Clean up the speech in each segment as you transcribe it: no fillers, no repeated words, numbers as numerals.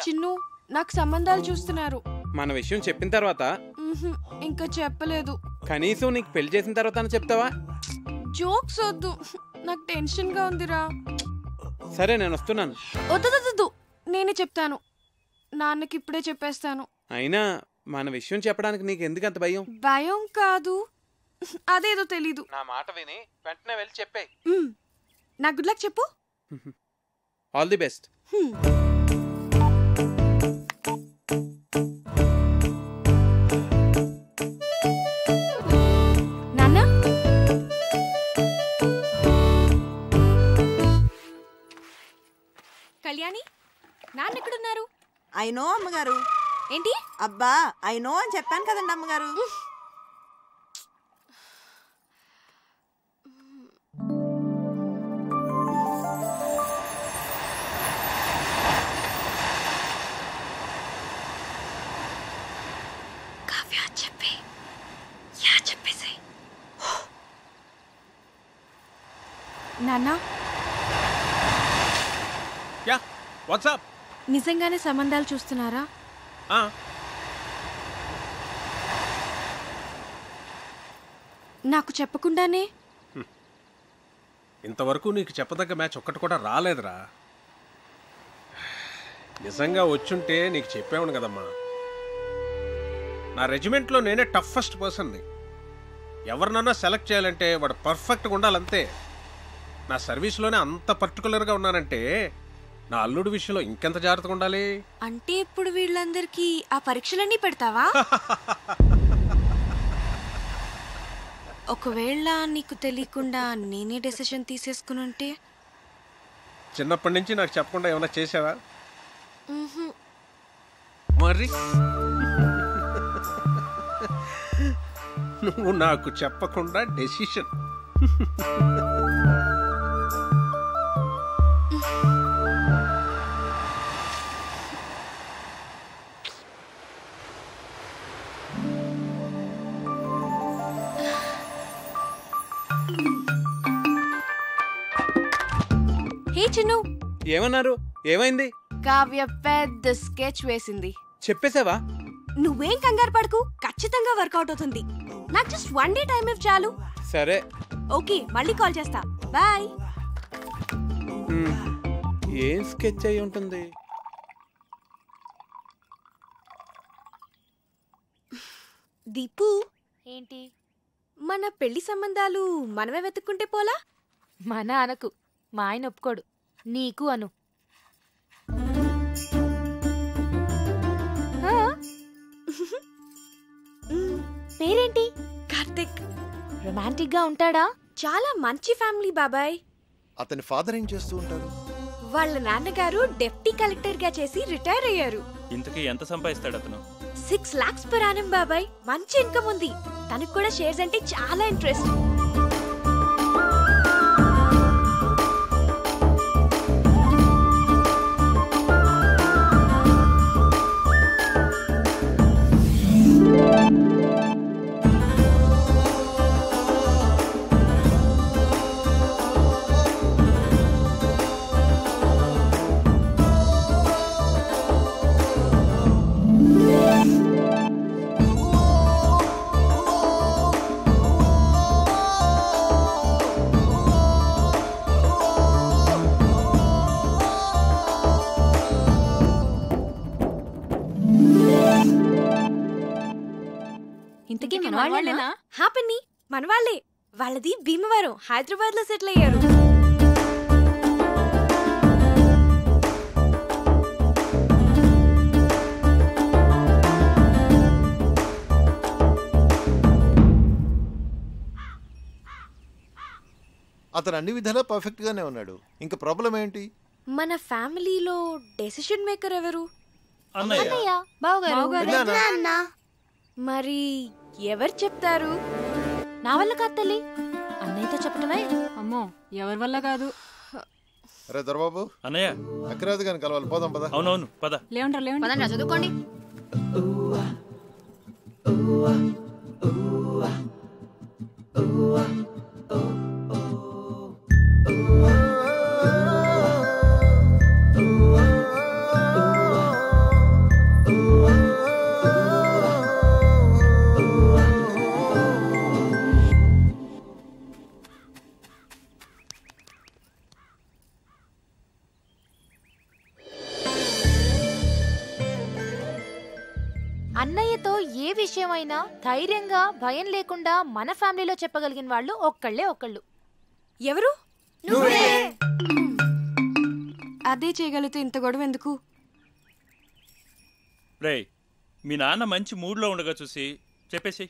చిన్ను నాకు సంబంధాలు చూస్తున్నారు. మన విషయం చెప్పిన తర్వాత ఇంకా చెప్పలేదు. కనీసం నీకు పెళ్లి చేసిన తర్వాత చెప్తావా? జోక్స్ వద్దు, నాకు టెన్షన్ గా ఉందిరా. సరే నేను వస్తున్నాను. వద్దు, నేనే చెప్తాను. నాన్నకి ఇప్పుడే చెప్పేస్తాను. అయినా మన విషయం చెప్పడానికి నీకు ఎందుకు అంత భయం? భయం కాదు, అదేదో తెలీదు. నా మాట విని వెంటనే వెళ్ళి చెప్పే. నా గుడ్ లక్ చెప్పు. All the best. నాన్న, కళ్యాణి, నాన్న ఎక్కడున్నారు? అయినో అమ్మగారు. ఏంటి? అబ్బా అయినో అని చెప్పాను కదండి అమ్మగారు. నాన్న, వాట్సాప్ నిజంగానే సంబంధాలు చూస్తున్నారా? నాకు చెప్పకుండానే? ఇంతవరకు నీకు చెప్పదగ్గ మ్యాచ్ ఒక్కటి కూడా రాలేదురా. నిజంగా వచ్చుంటే నీకు చెప్పేవాడు కదమ్మా. నా రెజిమెంట్లో నేనే టఫెస్ట్ పర్సన్ని. ఎవరినన్నా సెలెక్ట్ చేయాలంటే వాడు పర్ఫెక్ట్గా ఉండాలంతే. నా సర్వీస్లోనే అంత పర్టికులర్గా ఉన్నానంటే నా అల్లుడి విషయంలో ఇంకెంత జాగ్రత్తగా ఉండాలి. అంటే ఇప్పుడు వీళ్ళందరికీ ఆ పరీక్షలన్నీ పెడతావా? ఒకవేళ నీకు తెలియకుండా నేనే డెసిషన్ తీసేసుకుని ఉంటే? చిన్నప్పటి నుంచి నాకు చెప్పకుండా ఏమైనా చేసావా? మరి నువ్వు నాకు చెప్పకుండా డెసిషన్. హే చిన్ను. ఏమన్నారు? ఏమైంది? కావ్య పెద్ద స్కెచ్ వేసింది. చెప్పేసావా? నువ్వేం కంగారు పడకు, ఖచ్చితంగా వర్కౌట్ అవుతుంది. నాకు జస్ట్ 1 డే టైం ఇవ్వు చాలు. సరే ఓకే, మళ్ళీ కాల్ చేస్తా. బాయ్. ఏం స్కెచ్ అయి ఉంటుంది? దీపు, ఏంటి? మన పెళ్లి సంబంధాలు మనమే వెతుక్కుంటే పోలా? మన అనకు, మా ఆయన ఒప్పుకోడు. నీకు అను. పేరేంటి? కార్తిక్. రొమాంటిక్ గా ఉంటాడా? చాలా మంచి ఫ్యామిలీ బాబాయ్. అతని ఫాదర్ ఏం చేస్తూ ఉంటారు? వాళ్ళ నాన్నగారు డెప్యూటీ కలెక్టర్ గా చేసి రిటైర్ అయ్యారు. ఇంతకీ ఎంత సంపాదిస్తాడు అతను? 6 lakhs per annum బాబాయ్. మంచి ఇన్కమ్ ఉంది. తనకు కూడా షేర్స్ అంటే చాలా ఇంట్రెస్ట్. ఇంతకీ మనవాళ్ళేనా? హ్యాపీని మనవాళ్లే. వాళ్ళది భీమవరం, హైదరాబాద్ లో సెటిల్ అయ్యారు. అతను అన్ని విధాలా పర్ఫెక్ట్ గానే ఉన్నాడు. ఇంకా ప్రాబ్లం ఏంటి? మన ఫ్యామిలీలో డెసిషన్ మేకర్ ఎవరు? అన్నయ్య. బావగారు. మరి ఎవరు చెప్తారు? నా వల్ల కాదు తల్లి, అన్నయ్యతో చెప్పటమే. అమ్మో, ఎవరి వల్ల కాదు. అరే దొరబాబు, అన్నయ్య అక్కరాదు కానీ కలవాలి. పోదాం పద. అవునవును పద. లేవండి చదువుకోండి. విషయమైనా ధైర్యంగా భయం లేకుండా మన ఫ్యామిలీలో చెప్పగలిగిన వాళ్ళు ఒక్కళ్ళు. ఎవరు? అదే చేయగలిగితే ఇంత గొడవ ఎందుకు? రేయ్, మీ నాన్న మంచి మూడ్లో ఉండగా చూసి చెప్పేసి.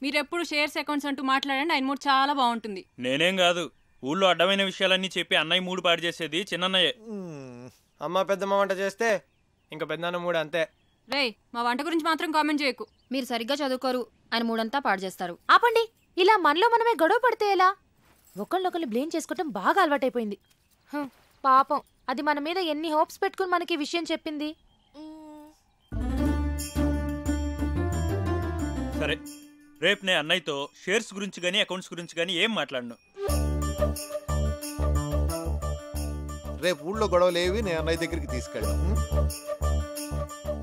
మీరెప్పుడు షేర్స్ అకౌంట్స్ అంటూ మాట్లాడండి, ఆయన మూడు చాలా బాగుంటుంది. నేనేం కాదు, ఊళ్ళో అడ్డమైన విషయాలన్నీ చెప్పి అన్నయ్య మూడు పాడు చేసేది చిన్నన్నయ్యే. అమ్మ పెద్దమ్మ వంట చేస్తే ఇంకా పెద్దనాన్న మూడు అంతే. రేయ్, మా వంట గురించి మాత్రం కామెంట్ చేయకు. మీరు సరిగ్గా చదువుకోరు, ఆయన మూడంతా పాడు చేస్తారు. ఆపండి, ఇలా మనలో మనమే గొడవ పడితే ఎలా? ఒకళ్ళొకళ్ళు బ్లేమ్ చేసుకోవటం బాగా అలవాటైపోయింది. పాపం, అది మన మీద ఎన్ని హోప్స్ పెట్టుకుని మనకి విషయం చెప్పింది. సరే, రేపు నేను అన్నయ్యతో షేర్స్ గురించి కానీ అకౌంట్స్ గురించి కానీ ఏం మాట్లాడను. రేపు ఊళ్ళో గొడవలేవి నేను అన్నయ్య దగ్గరికి తీసుకెళ్ళాం.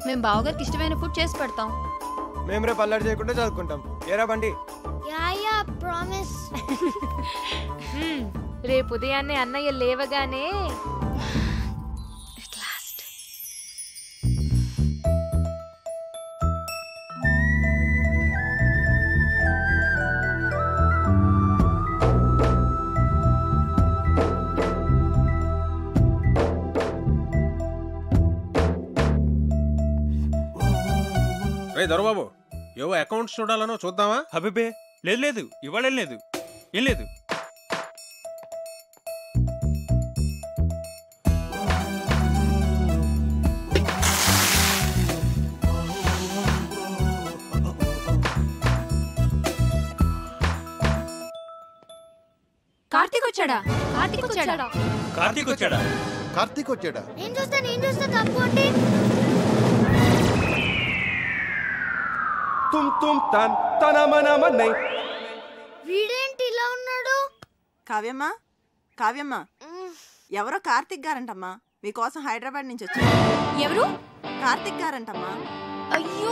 మేము బావగారికి ఇష్టమైన ఫుడ్ చేసి పెడతాం. మేము రేపు అల్లరి చేయకుండా చదువుకుంటాం. ఏరా బండి? రేపు ఉదయాన్నే అన్నయ్య లేవగానే రే దొరబాబు, ఏవో అకౌంట్స్ చూడాలనో చూద్దామా? అబ్బే లేదు, ఇవాళ లేదు, ఏం లేదు. కార్తీక్ వచ్చాడా? కార్తీక్ వచ్చాడా? నేను చూస్తా తప్పు అంటే వీడేంటి ఇలా ఉన్నాడు? కావ్యమ్మా ఎవరో కార్తిక్ గారంటమ్మా, మీకోసం హైదరాబాద్ నుంచి వచ్చారు. ఎవరు? కార్తిక్ గారంటమ్మా. అయ్యో,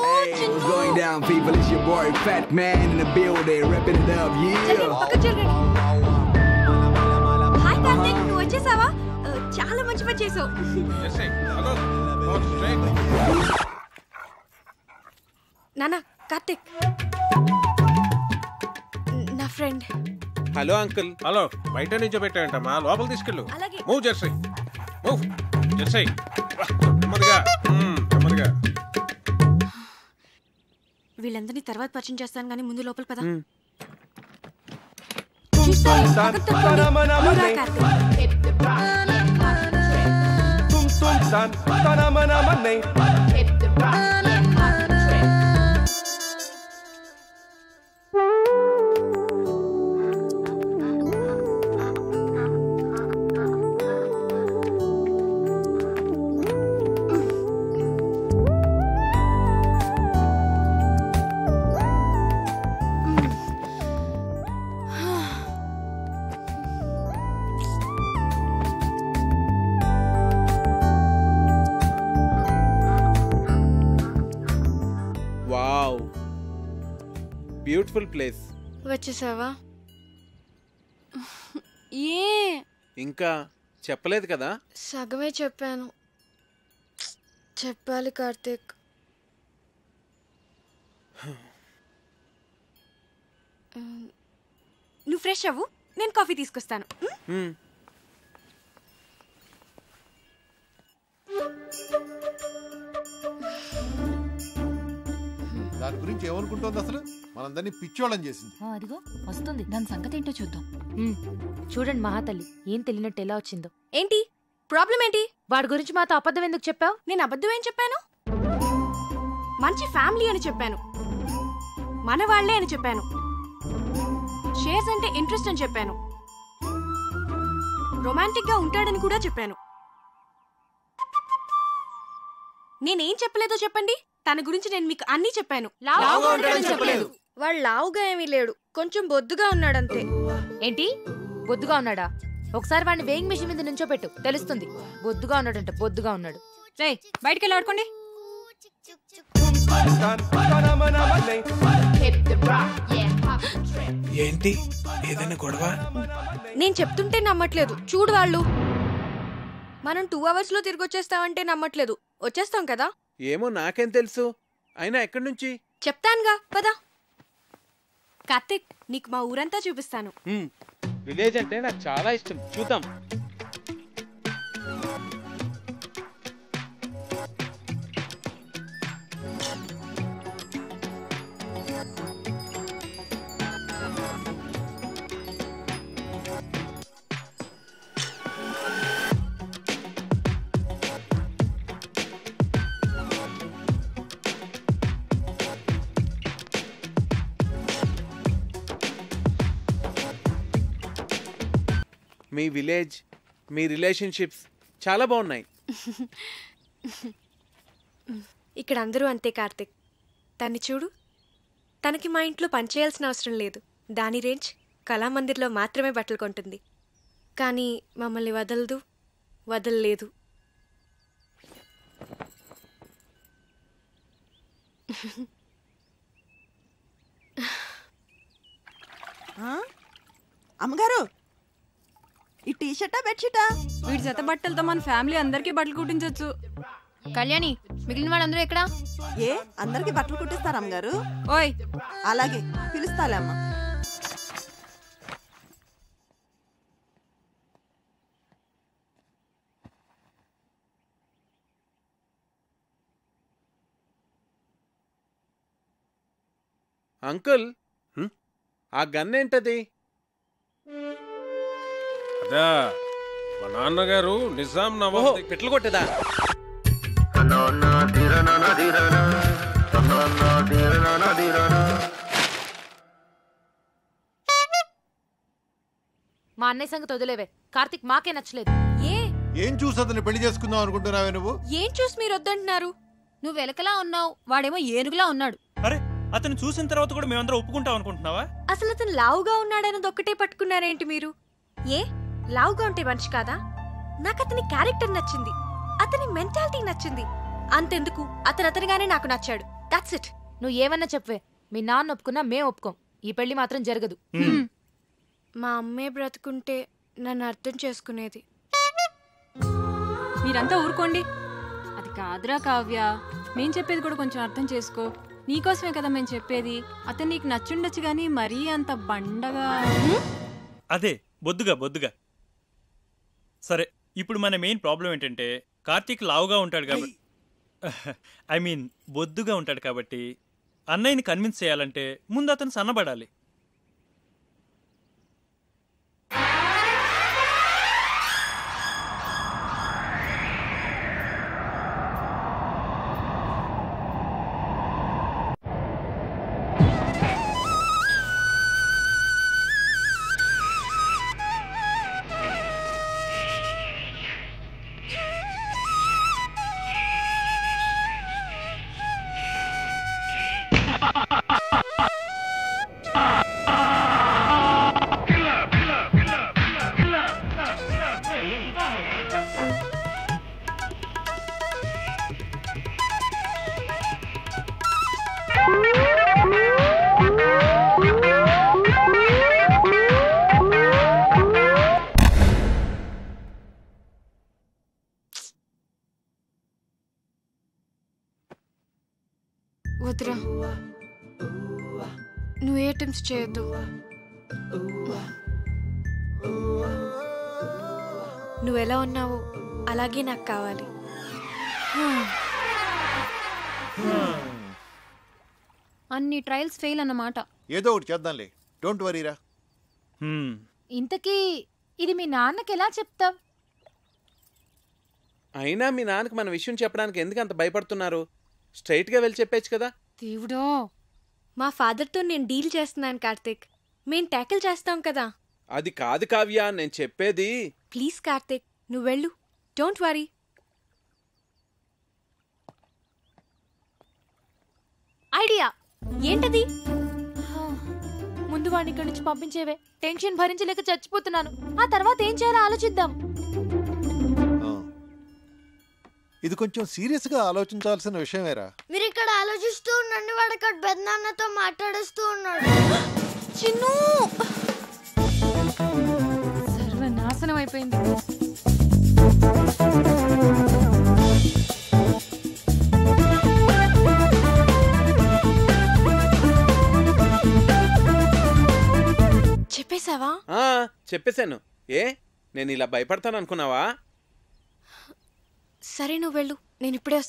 హాయ్ కార్తిక్, నువ్వు వచ్చేసావా? చాలా మంచి పని చేసావు. నానా, కార్తిక్ నా ఫ్రెండ్. Hello uncle. హలో, బయట నుంచో పెట్టాయంటమ్మా, లోపల తీసుకెళ్ళు. అలాగే. Move Jersey, move Jersey. నెమ్మదిగా నెమ్మదిగా. వీళ్ళందరినీ తర్వాత పరిచయం చేస్తాను, కానీ ముందు లోపల పద. Wow, beautiful place. వచ్చేసావా? ఏ ఇంకా చెప్పలేదు కదా? సగమే చెప్పాను. చెప్పాలి కార్తీక్. నువ్వు ఫ్రెష్ అవ్వు, నేను కాఫీ తీసుకొస్తాను. దాని గురించి ఏమనుకుంటోంది అసలు? మనందరినీ పిచ్చోళ్ళని చేసింది. అదిగో వస్తుంది, దాని సంగతి ఏంటో చూద్దాం. చూడండి మహాతల్లి, ఏం తెలియనట్టు ఎలా వచ్చిందో. ఏంటి ప్రాబ్లం? ఏంటి? వాడి గురించి మాతో అబద్ధం ఎందుకు చెప్పావు? నేను అబద్ధం ఏం చెప్పాను? మంచి ఫ్యామిలీ అని చెప్పాను, మన వాళ్లే అని చెప్పాను, షేర్స్ అంటే ఇంట్రెస్ట్ అని చెప్పాను, రొమాంటిక్ గా ఉంటాడని కూడా చెప్పాను. నేనేం చెప్పలేదో చెప్పండి. తన గురించి నేను మీకు అన్నీ చెప్పాను. చెప్పలేదు. వాడు లావుగా ఏమీ లేడు, కొంచెం బొద్దుగా ఉన్నాడంతే. ఏంటి బొద్దుగా ఉన్నాడా? ఒకసారి వాడిని వేయింగ్ మిషన్ మీద నుంచోపెట్టు, తెలుస్తుంది. బొద్దుగా ఉన్నాడంట, బొద్దుగా ఉన్నాడు. రేయ్, బయటికి వెళ్ళి ఆడుకోండి. ఏంటి, ఏదైనా గొడవ? నేను చెప్తుంటే నమ్మట్లేదు. చూడు వాళ్ళు. మనం 2 hours లో తిరిగి వచ్చేస్తామంటే నమ్మట్లేదు. వచ్చేస్తాం కదా? ఏమో నాకేం తెలుసు. అయినా ఎక్కడి నుంచి? చెప్తానుగా పదా. కార్తిక్, నీకు మా ఊరంతా చూపిస్తాను. విలేజ్ అంటే నాకు చాలా ఇష్టం, చూద్దాం. మీ విలేజ్, మీ రిలేషన్షిప్స్ చాలా బాగున్నాయి. ఇక్కడ అందరూ అంతే కార్తిక్. తన్ని చూడు, తనకి మా ఇంట్లో పనిచేయాల్సిన అవసరం లేదు. దాని రేంజ్ కళామందిర్లో మాత్రమే బట్టలు కొంటుంది. కానీ మమ్మల్ని వదలలేదు. అమ్మగారు, ఈ టీషర్టా బెడ్షీటా? వీడి జత బట్టలతో మన ఫ్యామిలీ అందరికీ బట్టలు కుట్టించవచ్చు. కళ్యాణి, మిగిలిన వాళ్ళందరూ ఎక్కడా? ఏ అందరికి బట్టలు కుట్టిస్తారా అమ్మగారు? ఓయ్, అలాగే పిలుస్తాలే అమ్మ. అంకుల్, ఆ గన్ ఏంటది? అదా మా నాన్నగారు నిజాం నవాబ్ పెట్లు కొట్టేదా? మా అన్నయ్య సంగతి వదిలేవే. కార్తిక్ మాకే నచ్చలేదు. ఏం చూసి అతన్ని పెళ్లి చేసుకుందాం అనుకుంటున్నావే నువ్వు? ఏం చూసి మీరు వద్దంటున్నారు? నువ్వు ఎలకలా ఉన్నావు, వాడేమో ఏనుగులా ఉన్నాడు. అరే, అతను చూసిన తర్వాత కూడా మేమందరం ఒప్పుకుంటాం అనుకుంటున్నావా? అసలు అతను లావుగా ఉన్నాడన్నది ఒక్కటే పట్టుకున్నారేంటి మీరు? లావుగా ఉంటే మనిషి కాదా? నాకు అతని క్యారెక్టర్ నచ్చింది, అతని మెంటాలిటీ నచ్చింది. అంతెందుకు, అతనిగానే నాకు నచ్చాడు. That's it. నువ్వు ఏమన్నా చెప్పవే, మీ నాన్న ఒప్పుకున్నా మేం ఒప్పుకోం. ఈ పెళ్లి మాత్రం జరగదు. మా అమ్మే బ్రతుకుంటే నన్ను అర్థం చేసుకునేది. మీరంతా ఊరుకోండి. అది కాదురా కావ్య, మేం చెప్పేది కూడా కొంచెం అర్థం చేసుకో. నీకోసమే కదా మేము చెప్పేది. అతను నీకు నచ్చుండొచ్చు గానీ మరీ అంత బండగా. అదే బొద్దుగా. సరే, ఇప్పుడు మన మెయిన్ ప్రాబ్లం ఏంటంటే కార్తీక్ లావుగా ఉంటాడు కాబట్టి, ఐ మీన్ బొద్దుగా ఉంటాడు కాబట్టి అన్నయ్యని కన్విన్స్ చేయాలంటే ముందు అతను సన్నబడాలి. వద్దురా, నువ్వు ఏ అటెంప్ట్స్ చేయొద్దు. నువ్వెలా ఉన్నావో అలాగే నాకు కావాలి. అన్ని ట్రయల్స్ ఫెయిల్ అన్నమాట. ఏదో ఒకటి చేద్దాంలే, డోంట్ వరీరా. ఇంతకీ ఇది మీ నాన్నకి ఎలా చెప్తావ్? అయినా మీ నాన్నకి మన విషయం చెప్పడానికి ఎందుకు అంత భయపడుతున్నారు? స్ట్రైట్గా వెళ్ళి చెప్పేచ్చు కదా. దేవుడో, మా ఫాదర్తో నేను డీల్ చేస్తున్నాను కార్తిక్. మేం ట్యాకిల్ చేస్తాం కదా. అది కాదు కావ్య, నేను చెప్పేది. ప్లీజ్ కార్తిక్, నువ్వు వెళ్ళు. Don't worry. ఐడియా ఏంటది? ముందు వాడిని ఇక్కడి నుంచి పంపించేవే. టెన్షన్ భరించలేక చచ్చిపోతున్నాను. ఆ తర్వాత ఏం చేయాలో ఆలోచిద్దాం. ఇది కొంచెం సీరియస్ గా ఆలోచించాల్సిన విషయమేరా. మీరు ఇక్కడ ఆలోచిస్తూ ఉండండి, వాడు అక్కడ పెద్దనాన్నతో మాట్లాడుస్తూ ఉన్నాడు. చిన్ను, సర్వనాశనం అయిపోయింది. చెప్పేశావా? చెప్పేశాను. ఏ నేను ఇలా భయపడతాను అనుకున్నావా? సరే నువ్వు వెళ్ళు, నేను ఇప్పుడే వస్తాను.